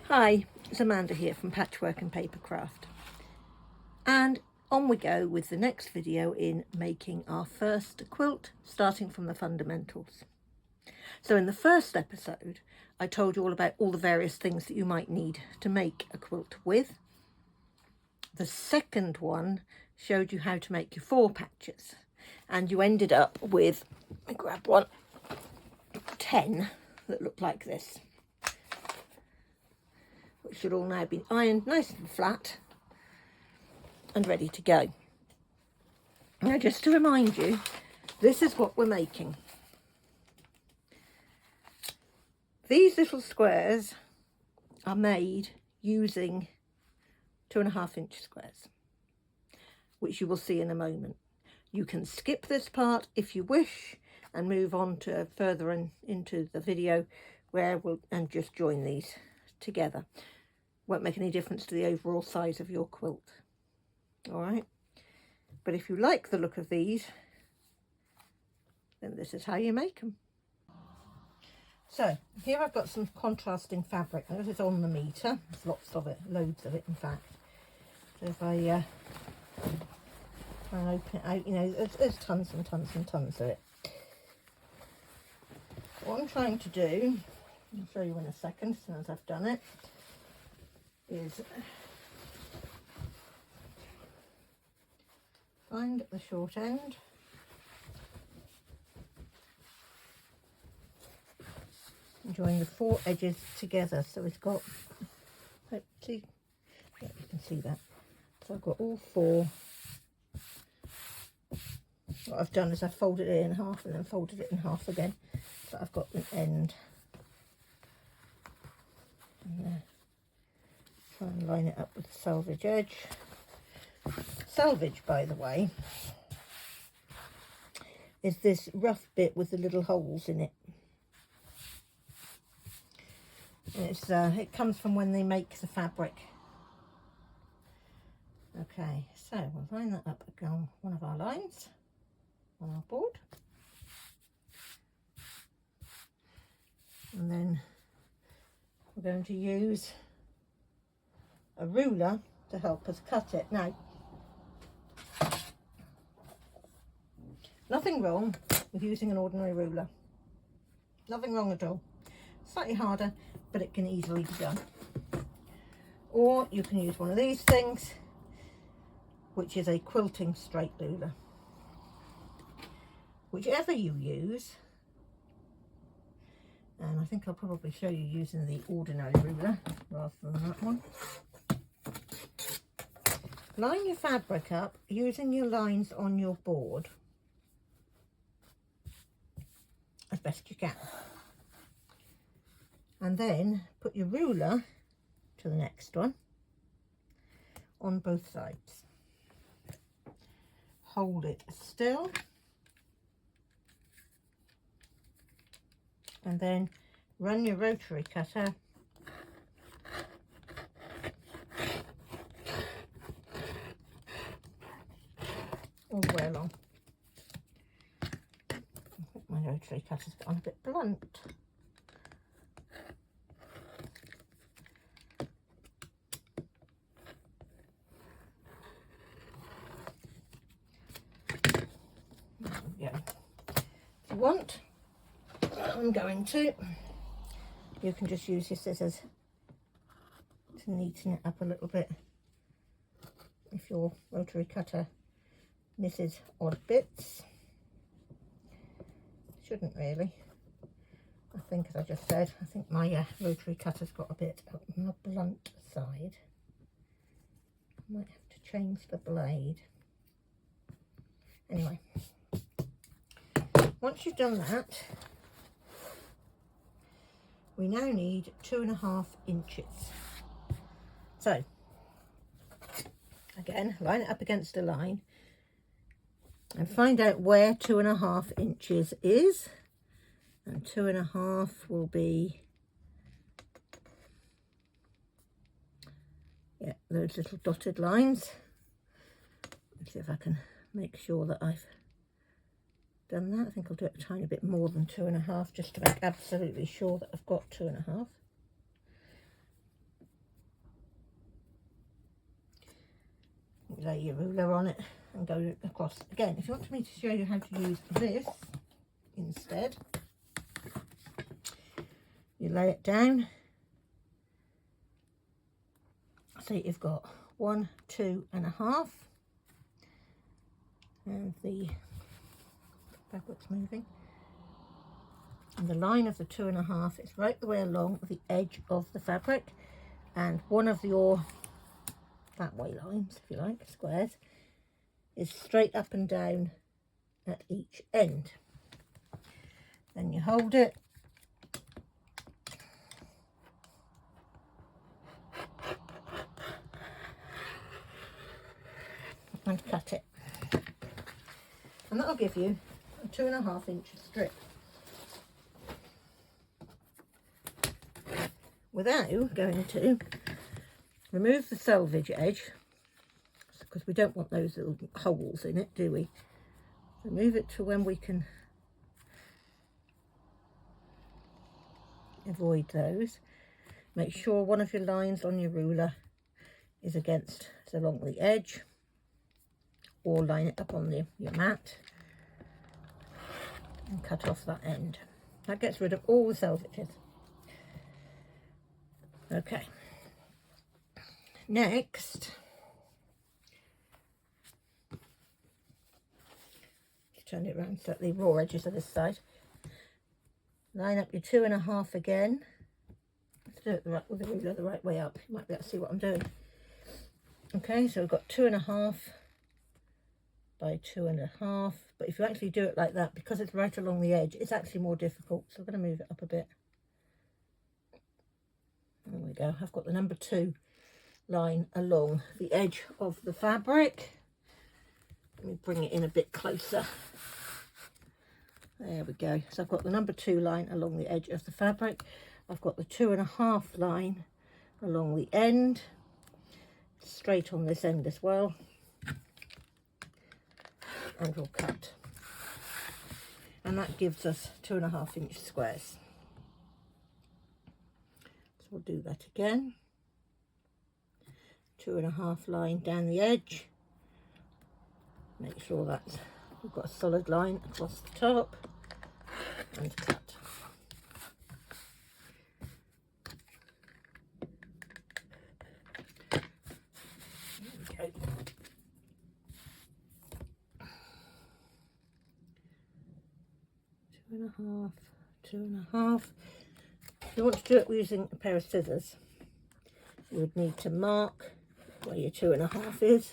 Hi, it's Amanda here from Patchwork and Papercraft, and on we go with the next video in making our first quilt, starting from the fundamentals. So in the first episode I told you all about all the various things that you might need to make a quilt with. The second one showed you how to make your 4 patches, and you ended up with, let me grab one, 10 that look like this, which should all now be ironed nice and flat and ready to go. Now, just to remind you, this is what we're making. These little squares are made using 2.5-inch squares, which you will see in a moment. You can skip this part if you wish and move on to further into the video where and just join these together. Won't make any difference to the overall size of your quilt. All right, but if you like the look of these, then this is how you make them. So here I've got some contrasting fabric. This is on the metre. There's lots of it, loads of it in fact. So if I try and open it out, you know, there's tons and tons and tons of it. What I'm trying to do, I'll show you in a second as soon as I've done it, is find the short end and join the 4 edges together. So it's got, see, yeah, you can see that. So I've got all 4. What I've done is I've folded it in half and then folded it in half again, so I've got an end. And try and line it up with the selvage edge. Selvage, by the way, is this rough bit with the little holes in it. It's it comes from when they make the fabric. Okay, so we'll line that up on one of our lines on our board, and then we're going to use a ruler to help us cut it. Now, nothing wrong with using an ordinary ruler, nothing wrong at all. Slightly harder, but it can easily be done. Or you can use one of these things, which is a quilting straight ruler. Whichever you use, and I think I'll probably show you using the ordinary ruler rather than that one. Line your fabric up using your lines on your board as best you can, and then put your ruler to the next one on both sides. Hold it still, and then run your rotary cutter all the way along. I think my rotary cutter's gone a bit blunt. There we go. If you want, I'm going to, you can just use your scissors to neaten it up a little bit if your rotary cutter misses odd bits. Shouldn't really. I think, as I just said, I think my rotary cutter's got a bit on the blunt side. I might have to change the blade. Anyway, once you've done that, we now need 2.5 inches. So again, line it up against a line and find out where 2.5 inches is, and 2.5 will be, yeah, those little dotted lines. Let's see if I can make sure that I've done that. I think I'll do it a tiny bit more than 2.5 just to make absolutely sure that I've got 2.5. lay your ruler on it and go across. Again, if you want me to show you how to use this instead, you lay it down. So you've got 1, 2.5, and the fabric's moving. And the line of the 2.5 is right the way along the edge of the fabric, and one of your that way lines, if you like, squares, is straight up and down at each end. Then you hold it and cut it, and that'll give you a 2.5 inch strip without going to remove the selvage edge, because we don't want those little holes in it, do we? Remove it to when we can avoid those. Make sure one of your lines on your ruler is along the edge, or line it up on your mat and cut off that end. That gets rid of all the selvages. Okay, next, turn it around so that the raw edges are this side. Line up your 2.5 again. Let's do it with the ruler the right way up. You might be able to see what I'm doing. Okay, so we've got 2.5 by 2.5, but if you actually do it like that, because it's right along the edge, it's actually more difficult. So I'm going to move it up a bit. There we go. I've got the number 2 line along the edge of the fabric. Let me bring it in a bit closer. There we go. So I've got the number 2 line along the edge of the fabric. I've got the 2.5 line along the end, straight on this end as well, and we'll cut. And that gives us 2.5 inch squares. So we'll do that again. 2.5 line down the edge. Make sure that we've got a solid line across the top, and cut. There we go. 2.5, 2.5. If you want to do it using a pair of scissors, you would need to mark where your 2.5 is,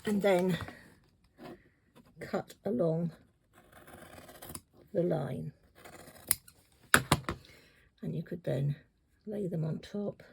and then cut along the line, and you could then lay them on top.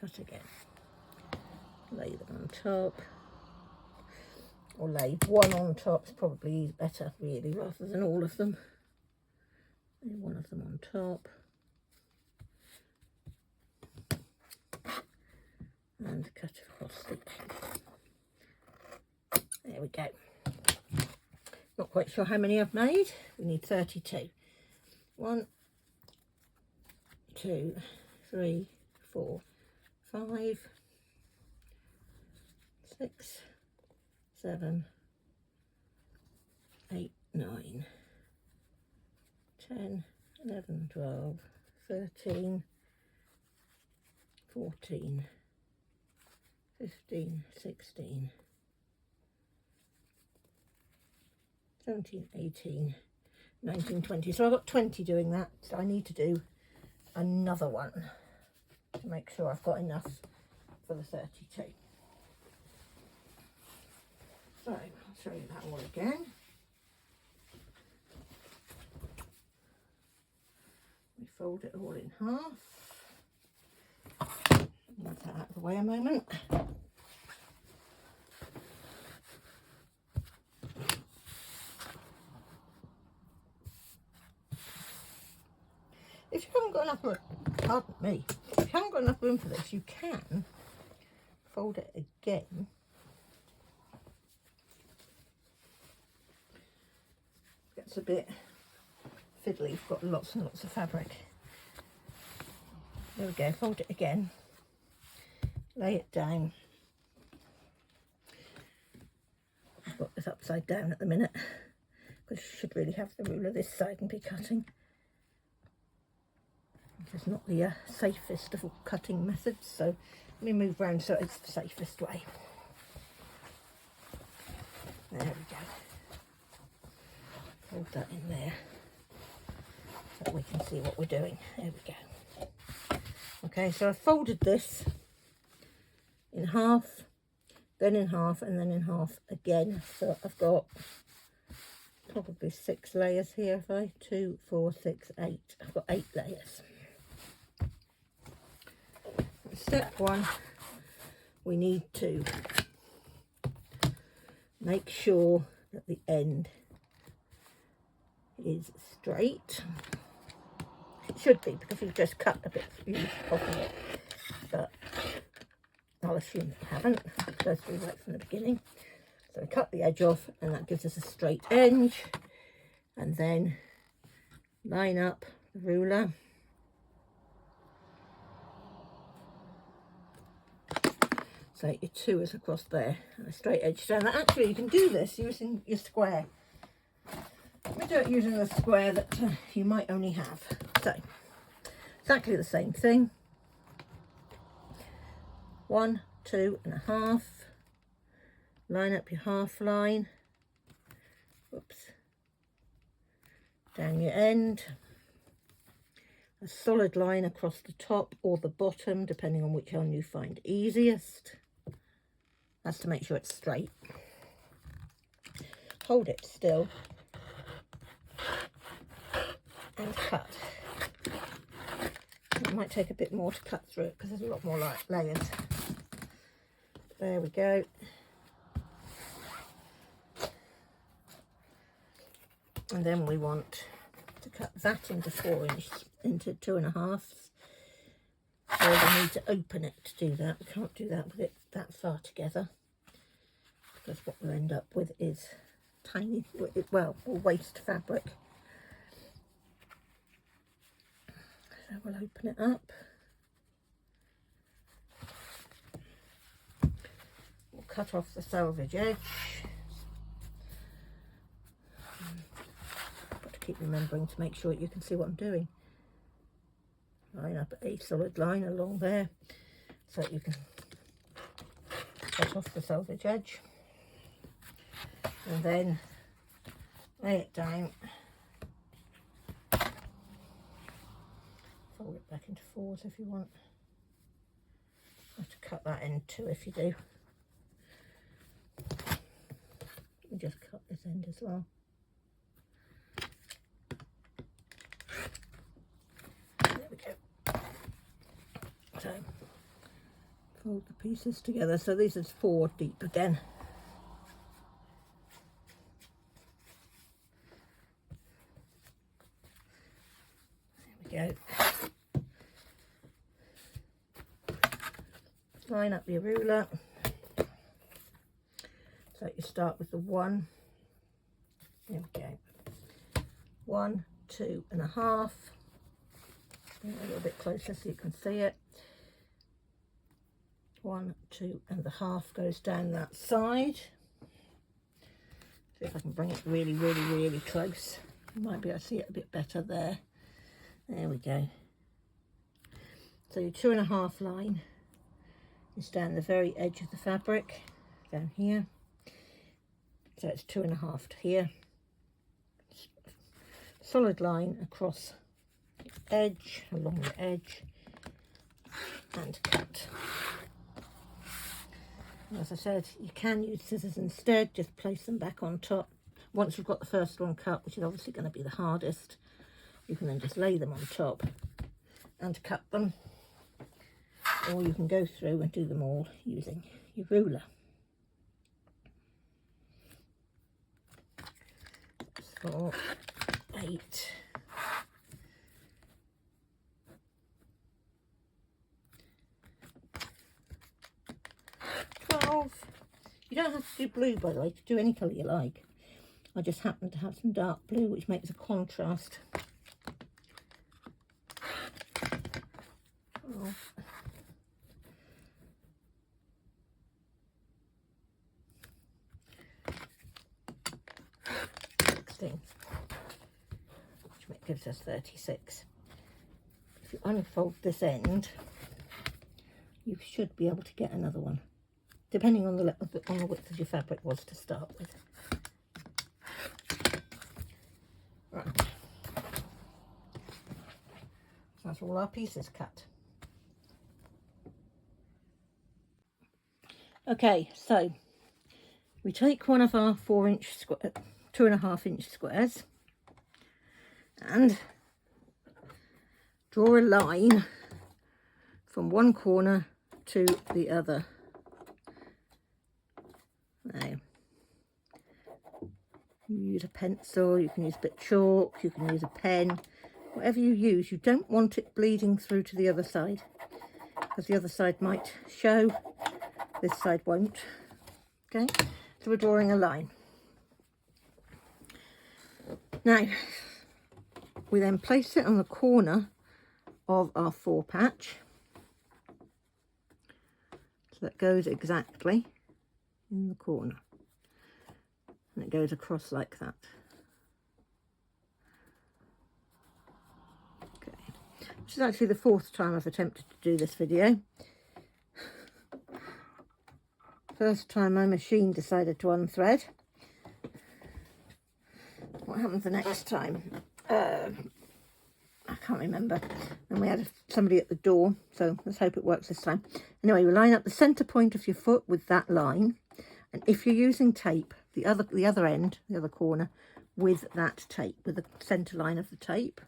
Cut again, lay them on top, or lay one on top is probably better really, rather than all of them. Lay one of them on top, and cut across the back. There we go. Not quite sure how many I've made. We need 32. 1, 2, 3, 4, 5, 6, 7, 8, 9, 10, 11, 12, 13, 14, 15, 16, 17, 18, 19, 20. So I've got 20 doing that. So I need to do another one to make sure I've got enough for the 32. So I'll show you that all again. We fold it all in half. Move that out of the way a moment. If you haven't got enough room, pardon me, if you haven't got enough room for this, you can fold it again. Gets a bit fiddly. You've got lots and lots of fabric. There we go, fold it again, lay it down. I've got this upside down at the minute because you should really have the ruler this side and be cutting. It's not the safest of all cutting methods, so let me move round so it's the safest way. There we go. Hold that in there so we can see what we're doing. There we go. Okay, so I've folded this in half, then in half, and then in half again. So I've got probably 6 layers here. If I 2, 4, 6, 8. I've got 8 layers. Step 1, we need to make sure that the end is straight. It should be, because we've just cut a bit off of it, but I'll assume that you haven't. It goes through right from the beginning. So we cut the edge off, and that gives us a straight edge, and then line up the ruler. So your 2 is across there, and a straight edge down. Now, actually, you can do this using your square. We do it using the square that you might only have. So, exactly the same thing. 1, 2 and a half. Line up your half line. Whoops. Down your end. A solid line across the top or the bottom, depending on which one you find easiest. That's to make sure it's straight. Hold it still and cut. It might take a bit more to cut through it because there's a lot more layers. There we go. And then we want to cut that into 4 inches, into 2.5. So we need to open it to do that. We can't do that with it that far together, because what we'll end up with is tiny, well, we'll waste fabric. So we'll open it up. We'll cut off the selvage edge. Got to keep remembering to make sure you can see what I'm doing. Line up a solid line along there so that you can cut off the selvage edge, and then lay it down, fold it back into 4s if you want. You have to cut that end too if you do. We just cut this end as well. So fold the pieces together. So these are 4 deep again. There we go. Line up your ruler. So you start with the 1. There we go. 1, 2.5. Bring it a little bit closer so you can see it. 1, 2.5 goes down that side. See if I can bring it really, really, really close. You might be able to see it a bit better there. There we go. So your 2.5 line is down the very edge of the fabric, down here. So it's 2.5 to here. Solid line across the edge, along the edge, and cut. As I said, you can use scissors instead, just place them back on top. Once you've got the first one cut, which is obviously going to be the hardest, you can then just lay them on top and cut them. Or you can go through and do them all using your ruler. 4, 8. 12. You don't have to do blue, by the way, to do any colour you like. I just happen to have some dark blue, which makes a contrast 16, which gives us 36. If you unfold this end, you should be able to get another one, depending on the width of your fabric was to start with. Right, so that's all our pieces cut. Okay, so we take one of our 4-inch square, 2.5-inch squares, and draw a line from one corner to the other. Now, you use a pencil, you can use a bit of chalk, you can use a pen, whatever you use. You don't want it bleeding through to the other side, because the other side might show, this side won't. Okay, so we're drawing a line. Now, we then place it on the corner of our 4 patch, so that goes exactly in the corner, and it goes across like that. Okay, which is actually the 4th time I've attempted to do this video. First time my machine decided to unthread. What happens the next time? I can't remember. And we had somebody at the door, so let's hope it works this time. Anyway, you line up the centre point of your foot with that line, and if you're using tape, the other end, the other corner, with that tape, with the centre line of the tape.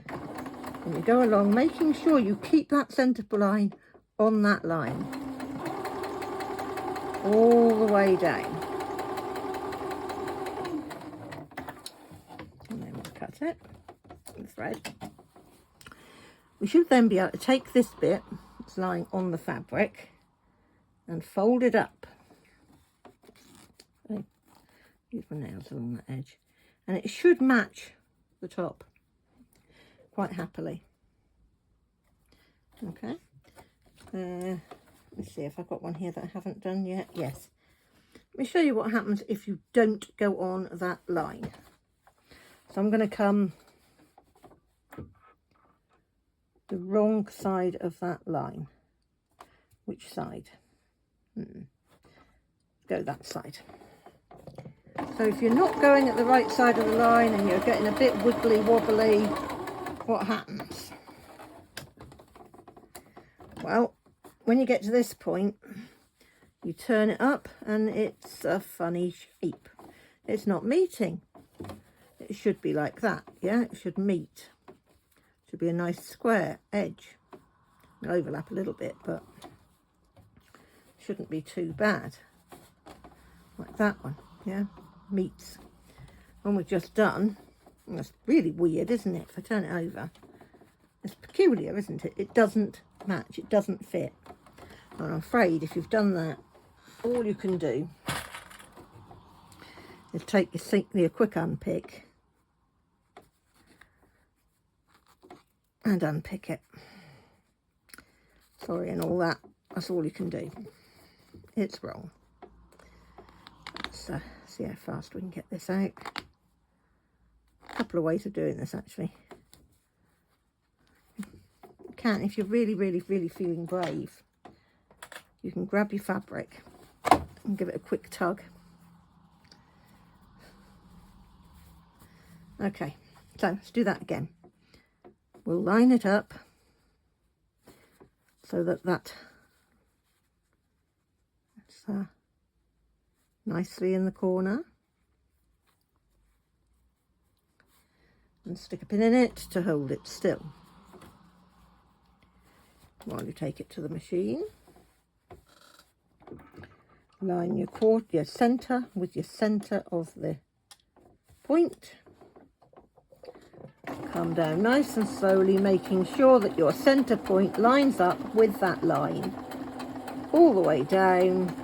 And you go along, making sure you keep that centre line on that line, all the way down. And then we'll cut it, the thread. We should then be able to take this bit that's lying on the fabric and fold it up. Okay. Use my nails along the edge, and it should match the top quite happily. Okay. Let's see if I've got one here that I haven't done yet. Yes. Let me show you what happens if you don't go on that line. So I'm going to come the wrong side of that line. Which side? Go that side. So if you're not going at the right side of the line and you're getting a bit wiggly wobbly, what happens? Well, when you get to this point, you turn it up and it's a funny shape. It's not meeting. It should be like that, yeah? It should meet. It should be a nice square edge. It'll overlap a little bit, but it shouldn't be too bad. Like that one, yeah? Meets. When we've just done, that's really weird, isn't it? If I turn it over, it's peculiar, isn't it? It doesn't match, it doesn't fit. And I'm afraid if you've done that, all you can do is take your quick unpick and unpick it. Sorry, and all that, that's all you can do. It's wrong. Let's see how fast we can get this out. A couple of ways of doing this, actually. You can, if you're really, really, really feeling brave, you can grab your fabric and give it a quick tug. Okay, so let's do that again. We'll line it up so that that's nicely in the corner, and stick a pin in it to hold it still while you take it to the machine. Line your centre with your centre of the point. Come down nice and slowly, making sure that your centre point lines up with that line all the way down.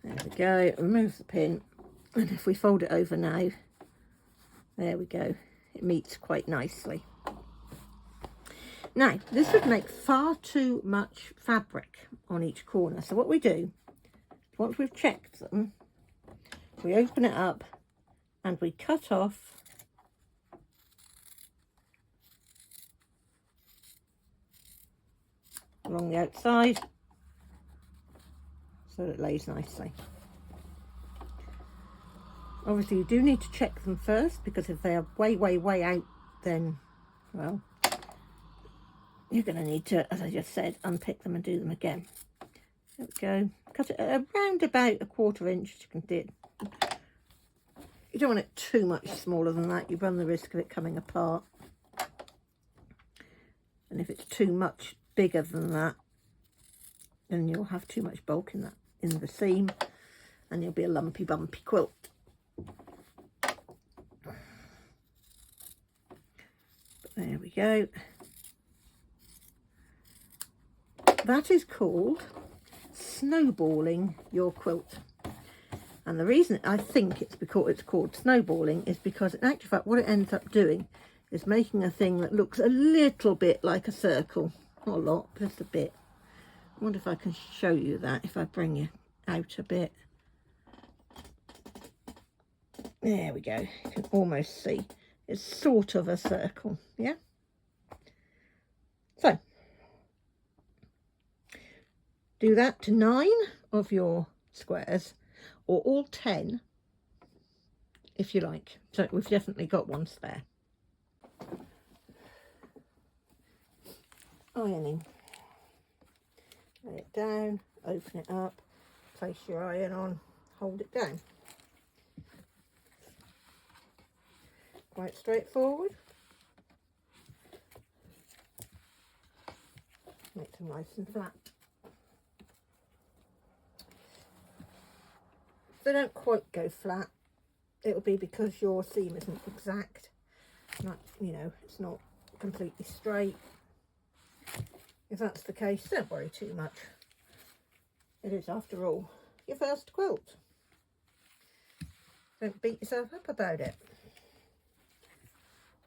There we go. Remove the pin, and if we fold it over now, there we go. It meets quite nicely. Now, this would make far too much fabric on each corner. So what we do, once we've checked them, we open it up and we cut off along the outside so that it lays nicely. Obviously you do need to check them first, because if they are way out, then, well, you're going to need to, as I just said, unpick them and do them again. There we go. Cut it around about 1/4 inch. You can do it. You don't want it too much smaller than that. You run the risk of it coming apart. And if it's too much bigger than that, then you'll have too much bulk in the seam, and you'll be a lumpy bumpy quilt. But there we go. That is called snowballing your quilt. And the reason I think it's called snowballing is because in actual fact what it ends up doing is making a thing that looks a little bit like a circle. Not a lot, just a bit. I wonder if I can show you that if I bring you out a bit. There we go. You can almost see. It's sort of a circle, yeah? So, do that to 9 of your squares, or all 10 if you like. So we've definitely got one spare. Ironing. Lay it down, open it up, place your iron on, hold it down. Quite straightforward. Make them nice and flat. If they don't quite go flat, it'll be because your seam isn't exact. Not, you know, it's not completely straight. If that's the case, don't worry too much. It is, after all, your first quilt. Don't beat yourself up about it.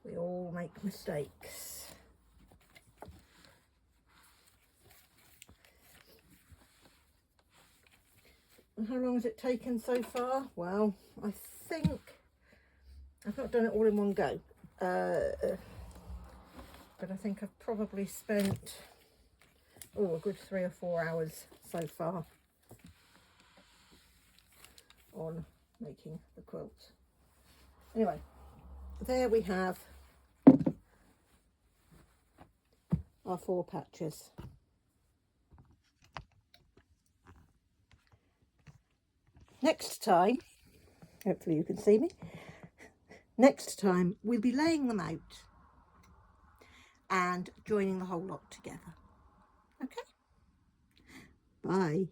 We all make mistakes. And how long has it taken so far? Well, I think I've not done it all in one go, but I think I've probably spent a good 3 or 4 hours so far on making the quilt. Anyway, there we have our 4 patches. Next time, hopefully you can see me, next time we'll be laying them out and joining the whole lot together. Okay, bye.